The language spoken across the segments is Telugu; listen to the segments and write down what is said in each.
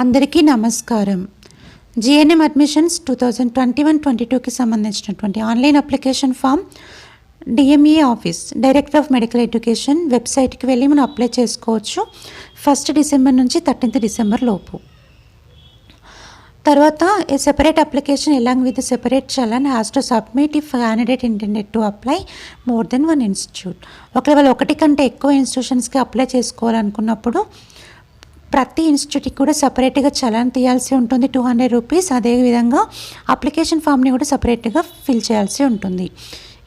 అందరికీ నమస్కారం. GNM అడ్మిషన్స్ 2021-22కి సంబంధించినటువంటి online application form DME office director of medical education వెబ్సైట్కి వెళ్ళి మనం అప్లై చేసుకోవచ్చు. 1 డిసెంబర్ నుంచి 13 డిసెంబర్ లోపు. తర్వాత a separate application along with separate challan has to submit if candidate intended to apply more than 1 institute. ఒకవేళ ఒకటి కంటే ఎక్కువ ఇన్స్టిట్యూషన్స్కి అప్లై చేసుకోవాలనుకున్నప్పుడు ప్రతి ఇన్స్టిట్యూట్కి కూడా సపరేట్గా చలాన్ తీయాల్సి ఉంటుంది, 200 రూపీస్. అదేవిధంగా అప్లికేషన్ ఫామ్ని కూడా సపరేట్గా ఫిల్ చేయాల్సి ఉంటుంది.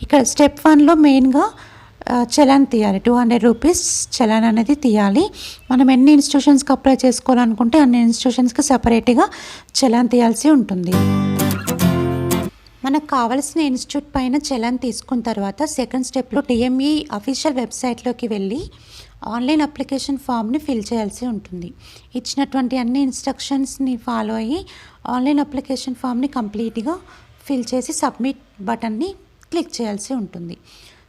ఇక్కడ స్టెప్ 1లో మెయిన్గా చలాన్ తీయాలి, 200 రూపీస్ చలాన్ అనేది తీయాలి. మనం ఎన్ని ఇన్స్టిట్యూషన్స్కి అప్లై చేసుకోవాలనుకుంటే అన్ని ఇన్స్టిట్యూషన్స్కి సపరేట్గా చలాన్ తీయాల్సి ఉంటుంది. మనకు కావాల్సిన ఇన్స్టిట్యూట్ పైన చలాన్ తీసుకున్న తర్వాత సెకండ్ స్టెప్లో DME అఫీషియల్ వెబ్సైట్లోకి వెళ్ళి ఆన్లైన్ అప్లికేషన్ ఫామ్ని ఫిల్ చేయాల్సి ఉంటుంది. ఇచ్చినటువంటి అన్ని ఇన్స్ట్రక్షన్స్ని ఫాలో అయ్యి ఆన్లైన్ అప్లికేషన్ ఫామ్ని కంప్లీట్గా ఫిల్ చేసి సబ్మిట్ బటన్ని క్లిక్ చేయాల్సి ఉంటుంది.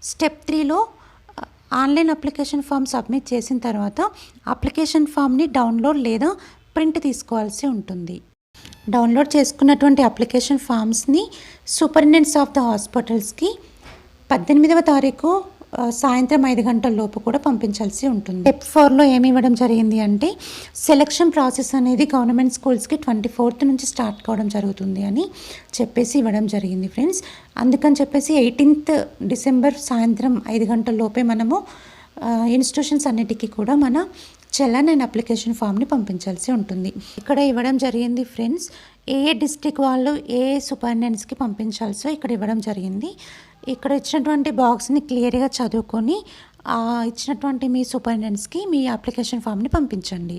స్టెప్ 3లో ఆన్లైన్ అప్లికేషన్ ఫామ్ సబ్మిట్ చేసిన తర్వాత అప్లికేషన్ ఫామ్ని డౌన్లోడ్ లేదా ప్రింట్ తీసుకోవాల్సి ఉంటుంది. డౌన్లోడ్ చేసుకున్నటువంటి అప్లికేషన్ ఫామ్స్ని సూపరింటెండెంట్స్ ఆఫ్ ద హాస్పిటల్స్కి 18వ తారీఖు సాయంత్రం 5 గంటల లోపు కూడా పంపించాల్సి ఉంటుంది. స్టెప్ 4లో ఏమి ఇవ్వడం జరిగింది అంటే సెలక్షన్ ప్రాసెస్ అనేది గవర్నమెంట్ స్కూల్స్కి 24th నుంచి స్టార్ట్ కావడం జరుగుతుంది అని చెప్పేసి ఇవ్వడం జరిగింది ఫ్రెండ్స్. అందుకని చెప్పేసి 18th డిసెంబర్ సాయంత్రం 5 గంటల లోపే మనము ఇన్స్టిట్యూషన్స్ అన్నిటికీ కూడా మన చలాన్ అండ్ అప్లికేషన్ ఫామ్ని పంపించాల్సి ఉంటుంది. ఇక్కడ ఇవ్వడం జరిగింది ఫ్రెండ్స్, ఏ డిస్ట్రిక్ట్ వాళ్ళు ఏ సూపరింటెండెంట్స్కి పంపించాల్సో ఇక్కడ ఇవ్వడం జరిగింది. ఇక్కడ ఇచ్చినటువంటి బాక్స్ని క్లియర్గా చదువుకొని ఇచ్చినటువంటి మీ సూపరింటెండెంట్స్కి మీ అప్లికేషన్ ఫామ్ని పంపించండి.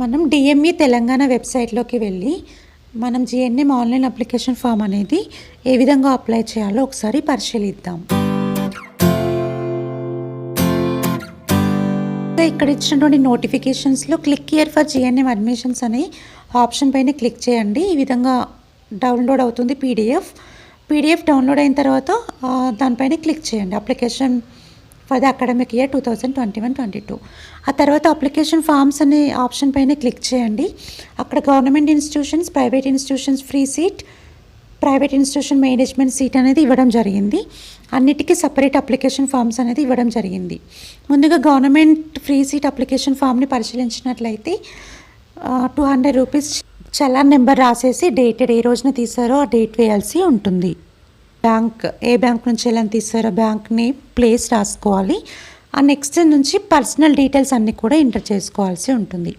మనం DME తెలంగాణ వెబ్సైట్లోకి వెళ్ళి మనం GNM ఆన్లైన్ అప్లికేషన్ ఫామ్ అనేది ఏ విధంగా అప్లై చేయాలో ఒకసారి పరిశీలిద్దాం. ఇక్కడ ఇచ్చినటువంటి నోటిఫికేషన్స్లో click here for GNM admissions అనే ఆప్షన్ పైన క్లిక్ చేయండి. ఈ విధంగా డౌన్లోడ్ అవుతుంది PDF డౌన్లోడ్ అయిన తర్వాత దానిపైన క్లిక్ చేయండి, application for the academic year 2021-22. ఆ తర్వాత అప్లికేషన్ ఫామ్స్ అనే ఆప్షన్ పైన క్లిక్ చేయండి. అక్కడ government institutions, private institutions free seat, private institution management seat అనేది ఇవ్వడం జరిగింది. అన్నిటికీ సపరేట్ అప్లికేషన్ ఫామ్స్ అనేది ఇవ్వడం జరిగింది. ముందుగా గవర్నమెంట్ ఫ్రీ సీట్ అప్లికేషన్ ఫామ్ని పరిశీలించినట్లయితే 200 రూపీస్ చలాన్ నెంబర్ రాసేసి డేటెడ్ ఏ రోజున తీసారో ఆ డేట్ వేయాల్సి ఉంటుంది. ఏ బ్యాంక్ నుంచి చలాన్ తీసారో బ్యాంక్ నేమ్, ప్లేస్ రాసుకోవాలి. ఆ నెక్స్ట్ నుంచి పర్సనల్ డీటెయిల్స్ అన్నీ కూడా ఎంటర్ చేసుకోవాల్సి ఉంటుంది.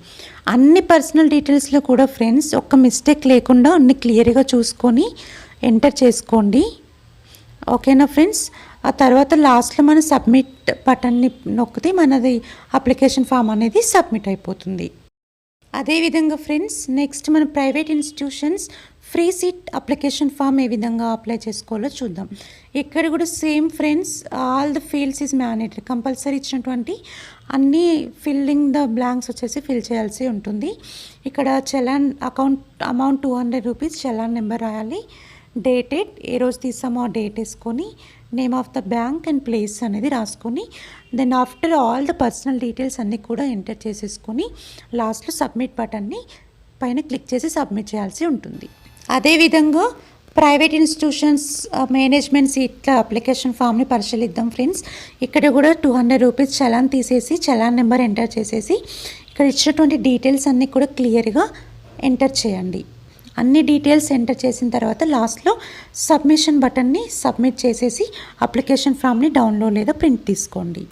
అన్ని పర్సనల్ డీటెయిల్స్లో కూడా ఫ్రెండ్స్ ఒక్క మిస్టేక్ లేకుండా అన్ని క్లియర్గా చూసుకొని ఎంటర్ చేసుకోండి. ఓకేనా ఫ్రెండ్స్? ఆ తర్వాత లాస్ట్లో మన సబ్మిట్ బటన్ని నొక్కితే మనది అప్లికేషన్ ఫామ్ అనేది సబ్మిట్ అయిపోతుంది. అదేవిధంగా ఫ్రెండ్స్ నెక్స్ట్ మన private institutions free seat application form ఏ విధంగా అప్లై చేసుకోవాలో చూద్దాం. ఇక్కడ కూడా same friends, all the fields is mandatory, compulsory ఇచ్చినటువంటి అన్నీ ఫిల్లింగ్ ద బ్లాంక్స్ వచ్చేసి ఫిల్ చేయాల్సి ఉంటుంది. ఇక్కడ challan amount 200 rupees, challan number రాయాలి, డేటెడ్ ఏ రోజు తీసామో ఆ డేట్ వేసుకొని name of the bank and place అనేది రాసుకొని then after all the personal details అన్నీ కూడా ఎంటర్ చేసేసుకొని లాస్ట్లో సబ్మిట్ బటన్ని పైన క్లిక్ చేసి సబ్మిట్ చేయాల్సి ఉంటుంది. అదేవిధంగా ప్రైవేట్ ఇన్స్టిట్యూషన్స్ మేనేజ్మెంట్ సీట్ల అప్లికేషన్ ఫామ్ని పరిశీలిద్దాం ఫ్రెండ్స్. ఇక్కడ కూడా 200 రూపీస్ చలాన్ తీసేసి చలాన్ నెంబర్ ఎంటర్ చేసేసి ఇక్కడ ఇచ్చినటువంటి డీటెయిల్స్ అన్నీ కూడా క్లియర్గా ఎంటర్ చేయండి. అన్ని డీటెయిల్స్ ఎంటర్ చేసిన తర్వాత లాస్ట్లో సబ్మిషన్ బటన్ని సబ్మిట్ చేసేసి అప్లికేషన్ ఫామ్ని డౌన్లోడ్ లేదా ప్రింట్ తీసుకోండి.